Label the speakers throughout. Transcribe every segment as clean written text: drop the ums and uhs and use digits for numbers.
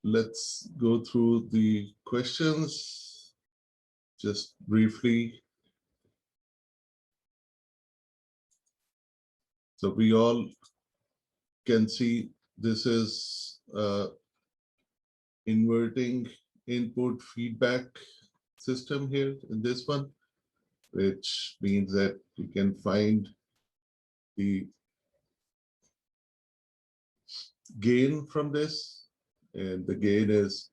Speaker 1: let's go through the questions just briefly. So we all can see this is inverting input feedback system here in this one, which means that you can find the gain from this, and the gain is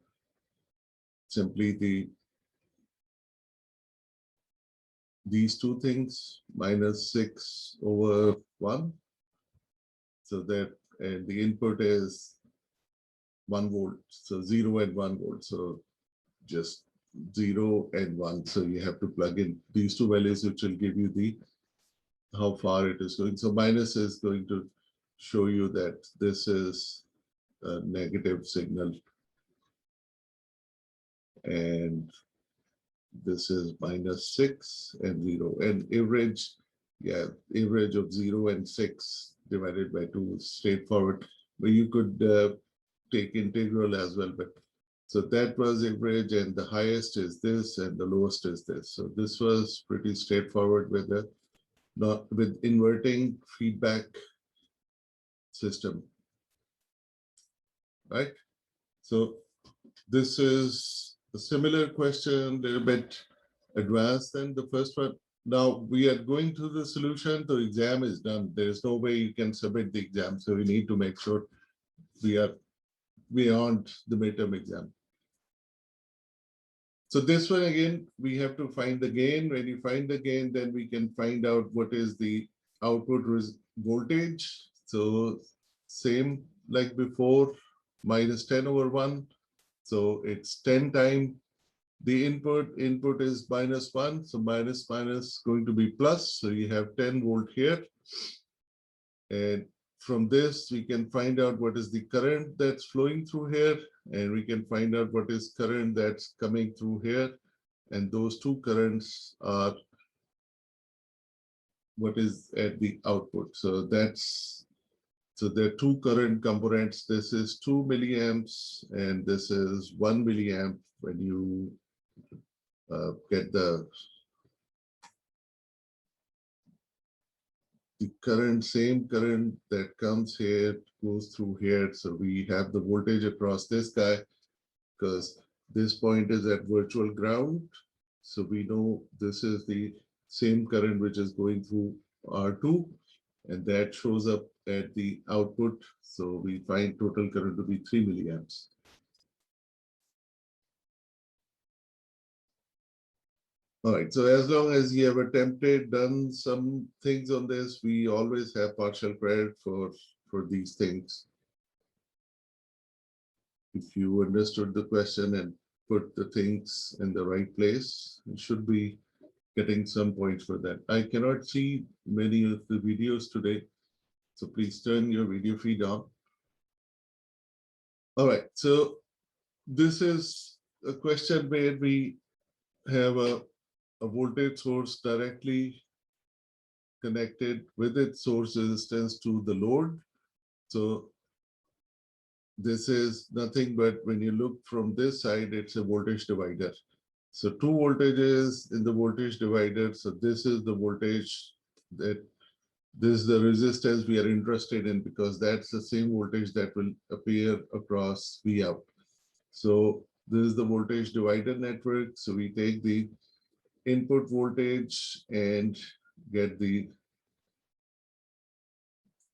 Speaker 1: simply these two things, -6/1. So that, and the input is 1 volt, so 0 and 1 volt. So just 0 and 1. So you have to plug in these two values, which will give you the how far it is going. So minus is going to show you that this is a negative signal, and this is -6 and 0, and average, yeah, average of 0 and 6 divided by 2 is straightforward. But you could take integral as well. But so that was average, and the highest is this, and the lowest is this. So this was pretty straightforward with the not with inverting feedback system, right? So this is a similar question, a little bit advanced than the first one. Now we are going through the solution. The exam is done. There is no way you can submit the exam. So we need to make sure we are beyond the midterm exam. So this one, again, we have to find the gain. When you find the gain, then we can find out what is the output voltage. So same like before, -10/1. So it's 10 times the input. Input is -1. So minus going to be plus. So you have 10 volt here. And from this, we can find out what is the current that's flowing through here, and we can find out what is current that's coming through here. And those two currents are what is at the output. So that's, so there are two current components. This is 2 milliamps, and this is 1 milliamp. When you get the current, same current that comes here goes through here. So we have the voltage across this guy, because this point is at virtual ground. So we know this is the same current which is going through R2, and that shows up at the output. So we find total current to be 3 milliamps. All right, so as long as you have attempted, done some things on this, we always have partial credit for these things. If you understood the question and put the things in the right place, you should be getting some points for that. I cannot see many of the videos today, so please turn your video feed on. All right, so this is a question where we have a voltage source directly connected with its source resistance to the load. So this is nothing but, when you look from this side, it's a voltage divider. So two voltages in the voltage divider. So this is the voltage that, this is the resistance we are interested in, because that's the same voltage that will appear across V out. So this is the voltage divider network. So we take the input voltage and get the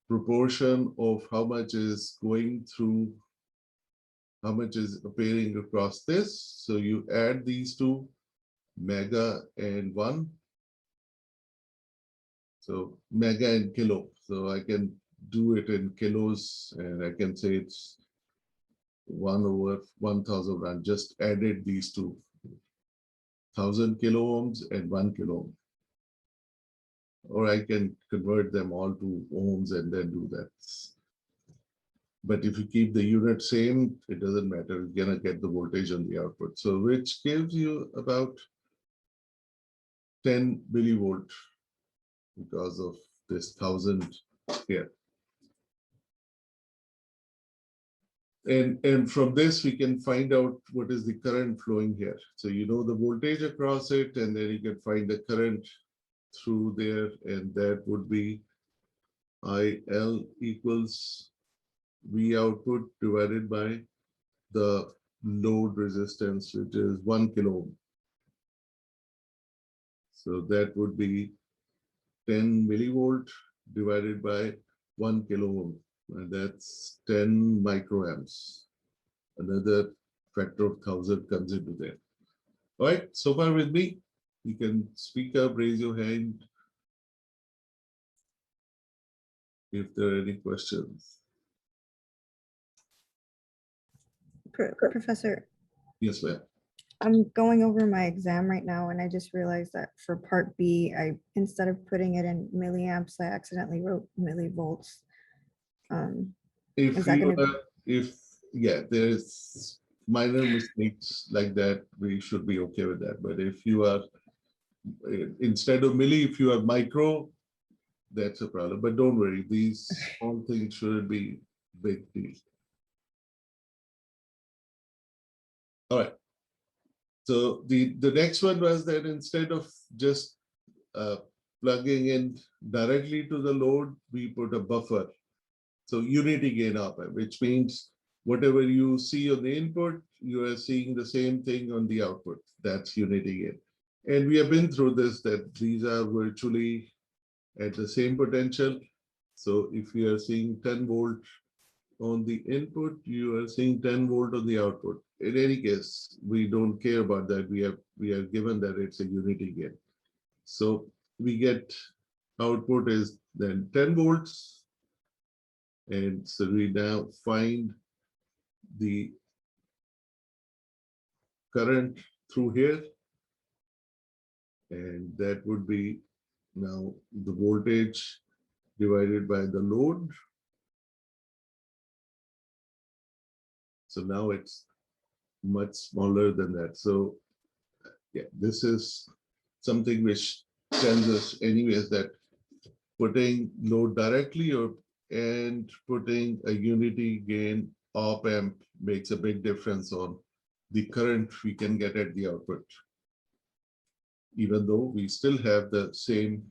Speaker 1: proportion of how much is going through, how much is appearing across this. So you add these two, mega and 1. So mega and kilo. So I can do it in kilos, and I can say it's 1/1000 rand. Just added these two, 1000 kilo ohms and 1 kilo ohm. Or I can convert them all to ohms and then do that. But if you keep the unit same, it doesn't matter. You're gonna get the voltage on the output. So which gives you about 10 millivolt because of this 1000 here. And from this, we can find out what is the current flowing here. So you know the voltage across it, and then you can find the current through there, and that would be IL equals V output divided by the load resistance, which is 1 kilo ohm. So that would be 10 millivolt divided by 1 kilo ohm, and that's 10 microamps. Another factor of 1,000 comes into there. All right, so far with me, you can speak up, raise your hand if there are any questions.
Speaker 2: Professor,
Speaker 1: Yes, ma'am.
Speaker 2: I'm going over my exam right now, and I just realized that for part B, instead of putting it in milliamps, I accidentally wrote millivolts.
Speaker 1: If
Speaker 2: Is that
Speaker 1: you
Speaker 2: gonna-
Speaker 1: yeah, there's minor mistakes like that, we should be okay with that. But if you are instead of milli, if you are micro, that's a problem. But don't worry, these all things shouldn't be big deal. All right. So the next one was that instead of just plugging in directly to the load, we put a buffer. So unity gain op-amp, which means whatever you see on the input, you are seeing the same thing on the output. That's unity gain. And we have been through this, that these are virtually at the same potential. So if you are seeing 10 volt on the input, you are seeing 10 volt on the output. In any case, we don't care about that. We are given that it's a unity gain. So we get output is then 10 volts. And so we now find the current through here. And that would be now the voltage divided by the load. So now it's much smaller than that. So yeah, this is something which tells us anyways that putting load directly and putting a unity gain op amp makes a big difference on the current we can get at the output, even though we still have the same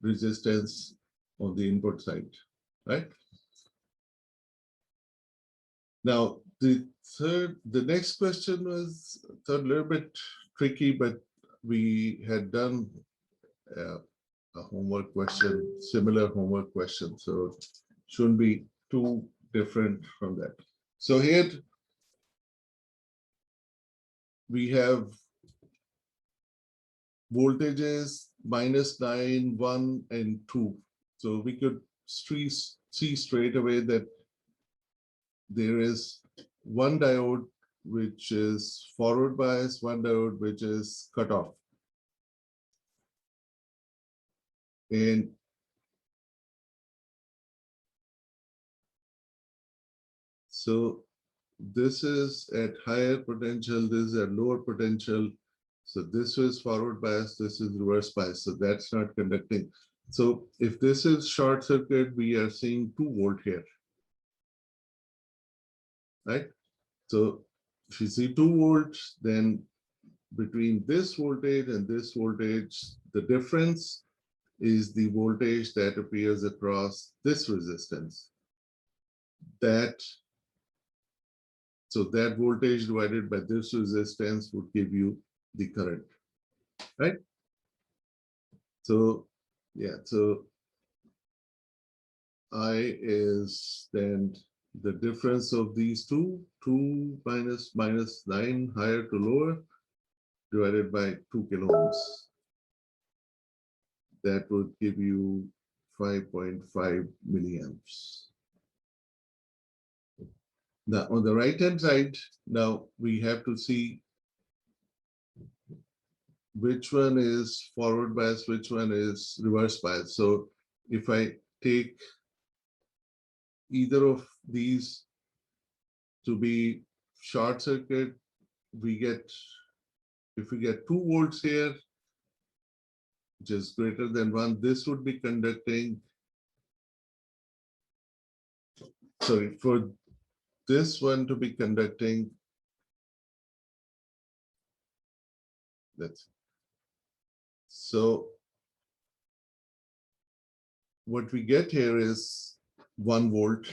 Speaker 1: resistance on the input side, right? Now, the next question was a little bit tricky, but we had done a homework question, similar homework question, so it shouldn't be too different from that. So here we have voltages -9, 1, and 2. So we could see straight away that there is one diode which is forward bias, one diode which is cut off. And so this is at higher potential, this is at lower potential. So this is forward bias, this is reverse bias. So that's not conducting. So if this is short circuit, we are seeing 2 volt here, right? So if you see 2 volts, then between this voltage and this voltage, the difference is the voltage that appears across this resistance. So that voltage divided by this resistance would give you the current, right? So yeah, so I is then the difference of these two, 2 minus -9, higher to lower, divided by 2 kilo ohms. That would give you 5.5 milliamps. Now, on the right-hand side, now we have to see which one is forward bias, which one is reverse bias. So if I take either of these to be short circuit, if we get 2 volts here, which is greater than 1, this would be conducting. Sorry, for this one to be conducting. That's so what we get here is 1 volt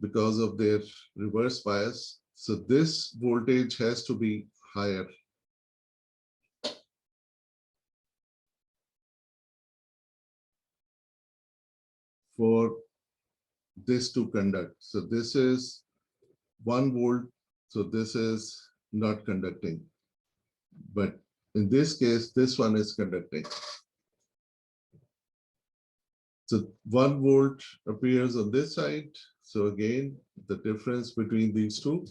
Speaker 1: because of their reverse bias. So this voltage has to be higher. For this to conduct. So this is 1 volt. So this is not conducting. But in this case, this one is conducting. So 1 volt appears on this side. So again, the difference between these two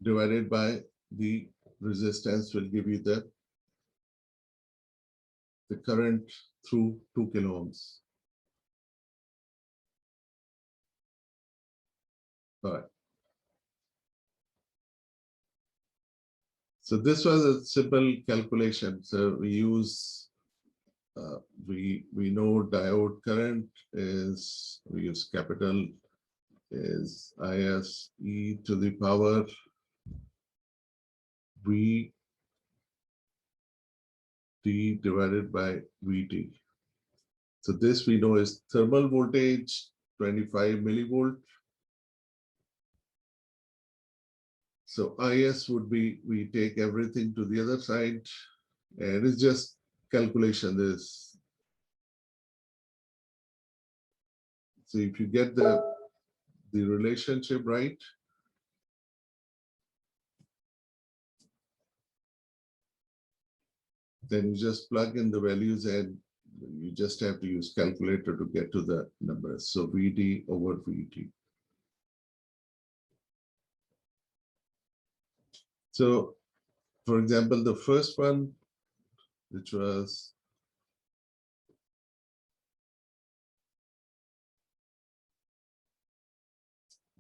Speaker 1: divided by the resistance will give you the current through 2 kilo ohms. All right. So this was a simple calculation. So we use, we know diode current is, we use capital is IS e to the power V T divided by VT. So this we know is thermal voltage, 25 millivolt. So IS would be, we take everything to the other side, and it's just calculation. This. So if you get the relationship right, then you just plug in the values and you just have to use calculator to get to the numbers. So VD over VT. So for example, the first one, which was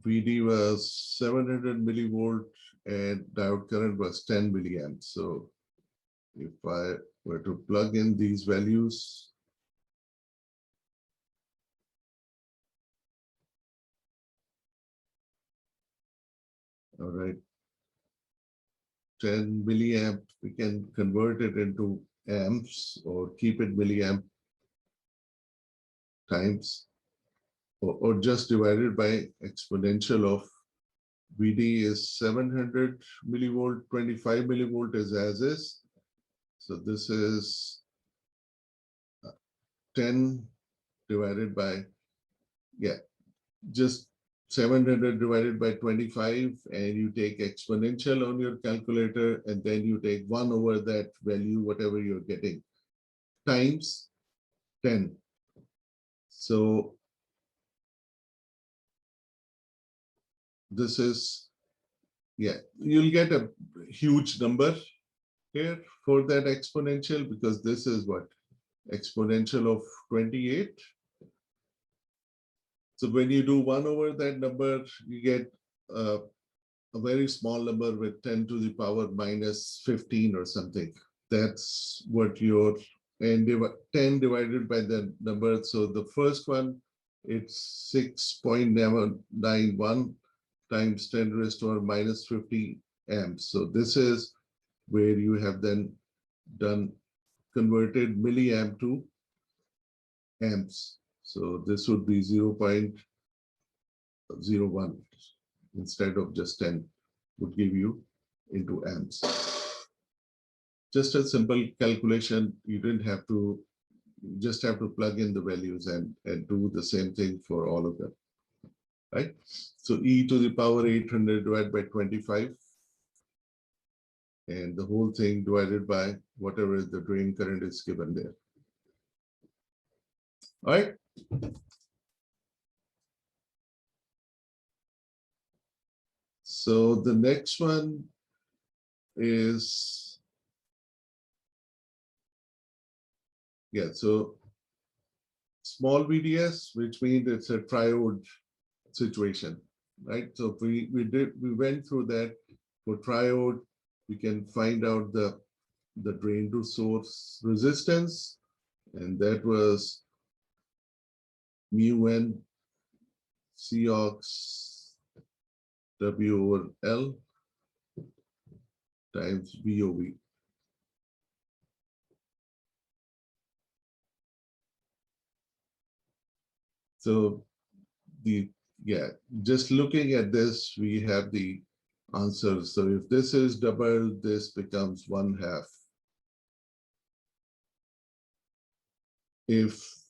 Speaker 1: VD was 700 millivolt and diode current was 10 milliamps. So if I were to plug in these values, all right, 10 milliamp, we can convert it into amps or keep it milliamp times, or just divided by exponential of VD is 700 millivolt, 25 millivolt is as is. So this is 10 divided by, yeah, just 700 divided by 25, and you take exponential on your calculator, and then you take 1 over that value, whatever you're getting, times 10. So this is, yeah, you'll get a huge number here for that exponential, because this is what? Exponential of 28. So when you do 1 over that number, you get a very small number with 10 to the power minus 15 or something. That's what your, and 10 divided by the number. So the first one, it's 6.91 times 10 raised to the minus 50 amps. So this is where you have then done converted milliamp to amps. So this would be 0.01 instead of just 10 would give you into amps. Just a simple calculation. You didn't have to, you just have to plug in the values and do the same thing for all of them, right? So e to the power 800 divided by 25, and the whole thing divided by whatever the drain current is given there. All right. So the next one is, yeah, so small VDS, which means it's a triode situation, right? So we went through that. For triode, we can find out the drain to source resistance, and that was mu n Cox W over L times VOV. So just looking at this, we have the answer. So if this is double, this becomes 1/2. If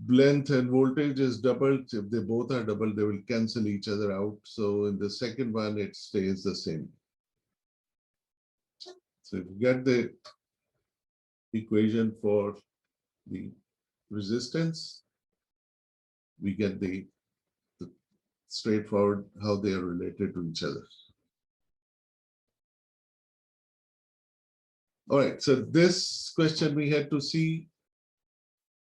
Speaker 1: length and voltage is doubled, if they both are double, they will cancel each other out. So in the second one, it stays the same. So if you get the equation for the resistance, we get the straightforward how they are related to each other. All right, so this question we had to see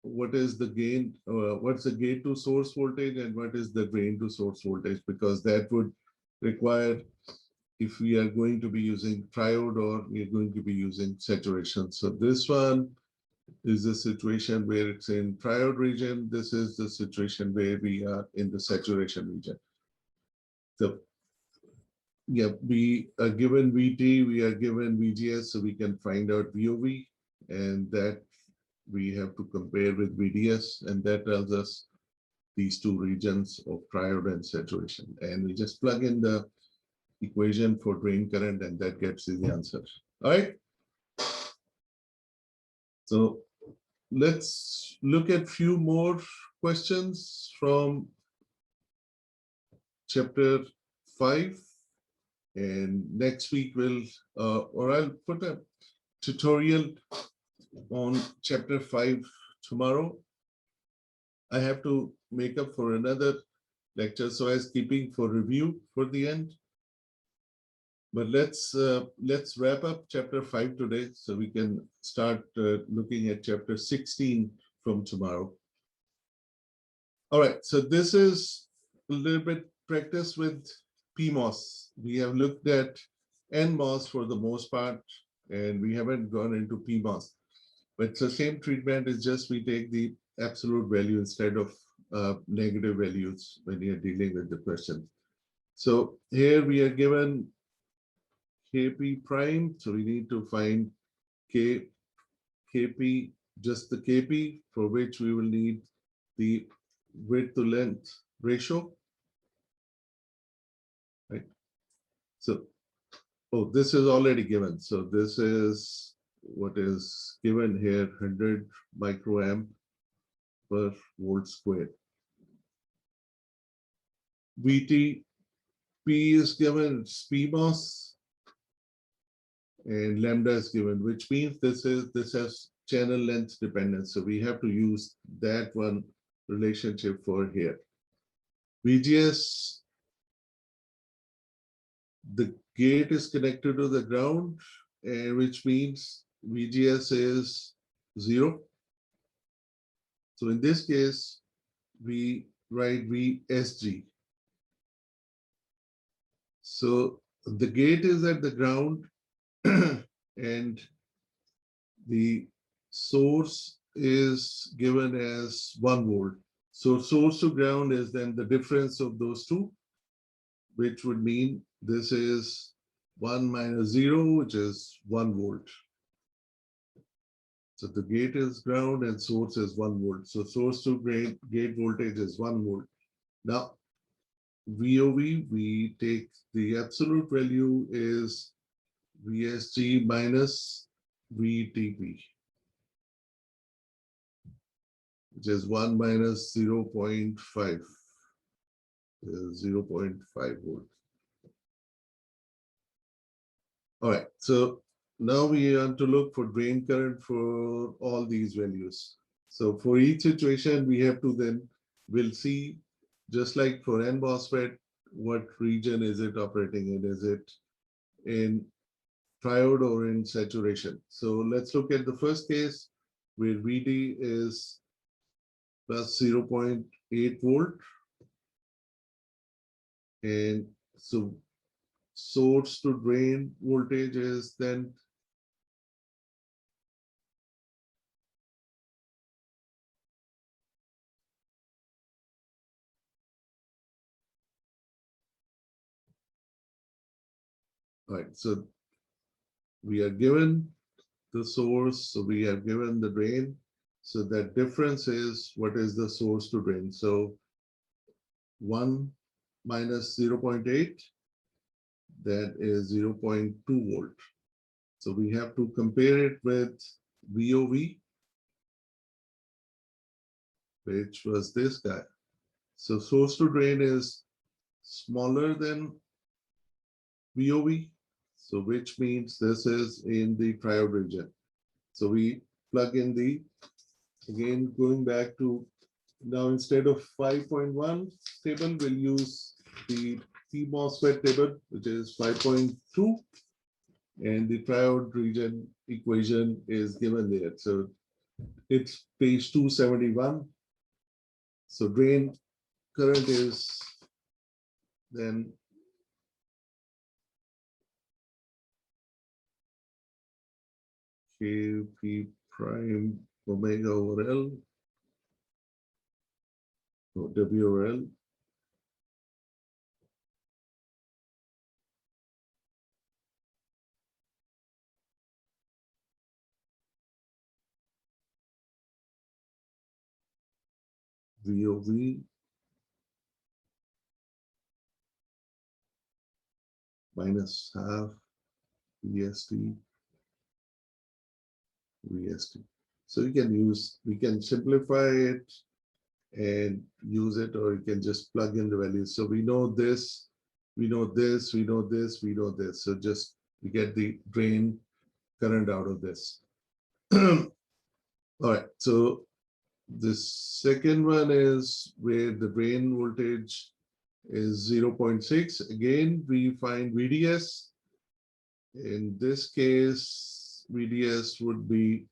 Speaker 1: what is the gain, what's the gate to source voltage and what is the drain to source voltage, because that would require if we are going to be using triode or we are going to be using saturation. So this one is a situation where it's in triode region. This is the situation where we are in the saturation region. So yeah, we are given VT, we are given VGS, so we can find out VOV, and that we have to compare with VDS, and that tells us these two regions of triode and saturation. And we just plug in the equation for drain current, and that gets you the answer. All right. So let's look at few more questions from chapter 5. And next week we'll, or I'll put a tutorial on chapter 5 tomorrow. I have to make up for another lecture, so as keeping for review for the end. But let's wrap up chapter 5 today, so we can start looking at chapter 16 from tomorrow. All right, so this is a little bit practice with PMOS. We have looked at NMOS for the most part, and we haven't gone into PMOS. But it's the same treatment, it's just we take the absolute value instead of negative values when you're dealing with the question. So here we are given Kp prime, so we need to find Kp, just the Kp, for which we will need the width to length ratio, right? So, oh, this is already given. So this is what is given here, 100 microamp per volt squared. VT, P is given, it's PMOS, and lambda is given, which means this has channel length dependence. So we have to use that one relationship for here. VGS, the gate is connected to the ground, which means VGS is 0. So in this case, we write VSG. So the gate is at the ground and the source is given as 1 volt. So source to ground is then the difference of those two, which would mean this is 1 minus 0, which is 1 volt. So the gate is ground and source is 1 volt. So source to gate voltage is 1 volt. Now, VOV, we take the absolute value is VSG minus VTP, which is 1 minus 0.5, 0.5 volt. All right, so now we want to look for drain current for all these values. So for each situation, we have to then, we'll see, just like for N MOSFET, what region is it operating in? Is it in triode or in saturation? So let's look at the first case where VD is plus 0.8 volt. And so source to drain voltage is then Right, so we are given the source, so we have given the drain. So that difference is what is the source to drain. So 1 minus 0.8, that is 0.2 volt. So we have to compare it with VOV, which was this guy. So source to drain is smaller than VOV, so which means this is in the triode region. So we plug in the, again, going back to now, instead of 5.1 table, we'll use the MOSFET table, which is 5.2, and the triode region equation is given there. So it's page 271. So drain current is then Kp prime omega over L, or W over L, VOV minus half VST, VST. So we can simplify it and use it, or you can just plug in the values. So we know this, we know this, we know this, we know this. So just we get the drain current out of this. All right, so the second one is where the drain voltage is 0.6. Again, we find VDS. In this case, VDS would be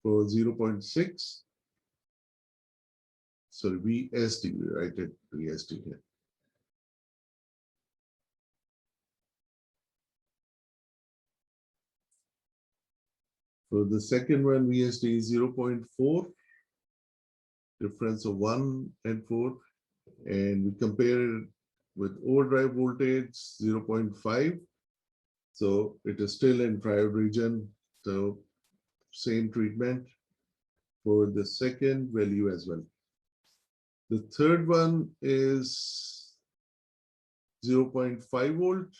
Speaker 1: for 0.6. So VSD, we write it VSD here. For the second one, VSD is 0.4, difference of 1 and 4, and we compare it with overdrive voltage 0.5. So it is still in triode region. So same treatment for the second value as well. The third one is 0.5 volt,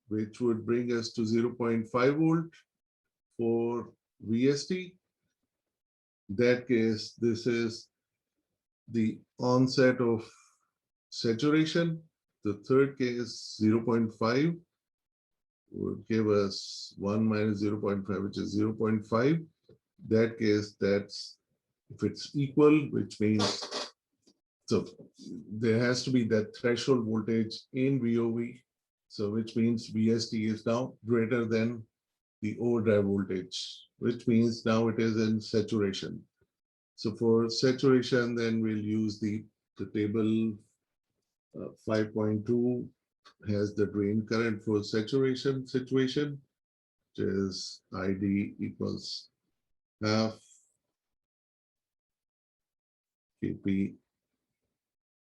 Speaker 1: which would bring us to 0.5 volt for VST. In that case, this is the onset of saturation. The third case, 0.5, would give us 1 minus 0.5, which is 0.5. That case, that's if it's equal, which means, so there has to be that threshold voltage in VOV. So which means VST is now greater than the overdrive voltage, which means now it is in saturation. So for saturation, then we'll use the table 5.2 has the drain current for saturation situation, which is ID equals half Kp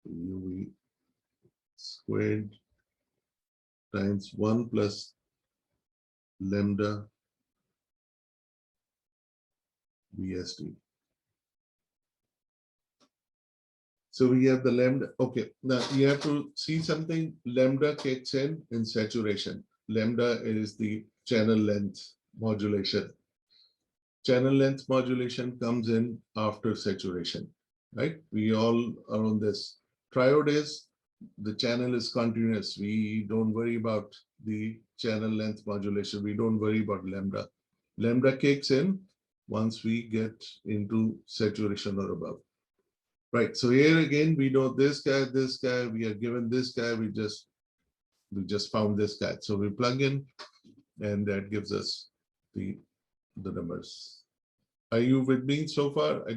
Speaker 1: UV squared times 1 plus lambda VSD. So we have the lambda. Okay, now you have to see something. Lambda kicks in saturation. Lambda is the channel length modulation. Channel length modulation comes in after saturation, right? We all are on this. Triode is the channel is continuous. We don't worry about the channel length modulation. We don't worry about lambda. Lambda kicks in once we get into saturation or above. Right. So here again, we know this guy, we are given this guy, we just found this guy. So we plug in and that gives us the numbers. Are you with me so far?